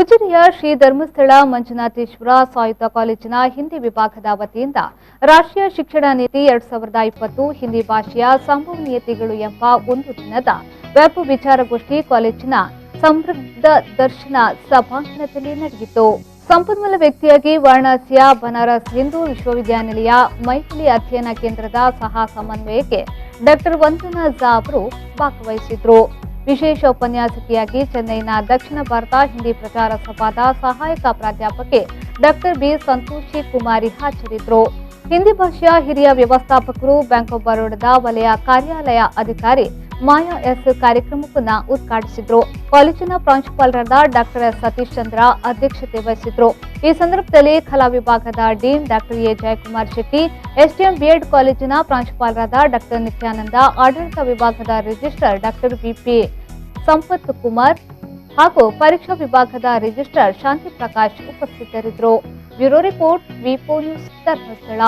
ಉಜಿರೆಯ ಶ್ರೀ ಧರ್ಮಸ್ಥಳ ಮಂಜುನಾಥೇಶ್ವರ ಸಾಯುಧ ಕಾಲೇಜಿನ ಹಿಂದಿ ವಿಭಾಗದ ವತಿಯಿಂದ ರಾಷ್ಟ್ರೀಯ ಶಿಕ್ಷಣ ನೀತಿ 2020 ಹಿಂದಿ ಭಾಷೆಯ ಸಂಭವನೀಯತೆಗಳು ಎಂಬ ಒಂದು ದಿನದ ವೆಬ್ ವಿಚಾರಗೋಷ್ಠಿ ಕಾಲೇಜಿನ ಸಮೃದ್ಧ ದರ್ಶನ ಸಭಾಂಗಣದಲ್ಲಿ ನಡೆಯಿತು. ಸಂಪನ್ಮೂಲ ವ್ಯಕ್ತಿಯಾಗಿ ವಾರಣಾಸಿಯ ಬನಾರಸ್ ಹಿಂದೂ ವಿಶ್ವವಿದ್ಯಾನಿಲಯ ಮೈಥಿಲಿ ಅಧ್ಯಯನ ಕೇಂದ್ರದ ಸಹ ಸಮನ್ವಯಕ್ಕೆ ಡಾಕ್ಟರ್ ವಂದನಾ ಝಾ ಅವರು ಭಾಗವಹಿಸಿದ್ರು. ವಿಶೇಷ ಉಪನ್ಯಾಸಕಿಯಾಗಿ ಚೆನ್ನೈನ ದಕ್ಷಿಣ ಭಾರತ ಹಿಂದಿ ಪ್ರಚಾರ ಸಭಾದ ಸಹಾಯಕ ಪ್ರಾಧ್ಯಾಪಕಿ ಡಾಕ್ಟರ್ ಬಿ ಸಂತೋಷಿ ಕುಮಾರಿ ಹಾಜರಿದ್ದರು. ಹಿಂದಿ ಭಾಷೆಯ ಹಿರಿಯ ವ್ಯವಸ್ಥಾಪಕರು ಬ್ಯಾಂಕ್ ಆಫ್ ಬರೋಡದ ವಲಯ ಕಾರ್ಯಾಲಯ ಅಧಿಕಾರಿ ಮಾಯಾ ಎಸ್ ಕಾರ್ಯಕ್ರಮವನ್ನು ಉದ್ಘಾಟಿಸಿದ್ರು. ಕಾಲೇಜಿನ ಪ್ರಾಂಶುಪಾಲರಾದ ಡಾಕ್ಟರ್ ಎಸ್ ಸತೀಶ್ ಚಂದ್ರ ಅಧ್ಯಕ್ಷತೆ ವಹಿಸಿದ್ರು. ಈ ಸಂದರ್ಭದಲ್ಲಿ ಕಲಾ ವಿಭಾಗದ dean doctor A Jayakumar Shetty, SDM BEd ಕಾಲೇಜಿನ ಪ್ರಾಂಶುಪಾಲರಾದ ಡಾಕ್ಟರ್ ನಿತ್ಯಾನಂದ, ಆಡಳಿತ ವಿಭಾಗದ registrar doctor BP Sampath Kumar ಹಾಗೂ ಪರೀಕ್ಷಾ ವಿಭಾಗದ ರಿಜಿಸ್ಟ್ರಾರ್ ಶಾಂತಿ ಪ್ರಕಾಶ್ ಉಪಸ್ಥಿತರಿದ್ದರು. ಬ್ಯೂರೋ ರಿಪೋರ್ಟ್ ವಿ4 ನ್ಯೂಸ್ ಧರ್ಮಸ್ಥಳ.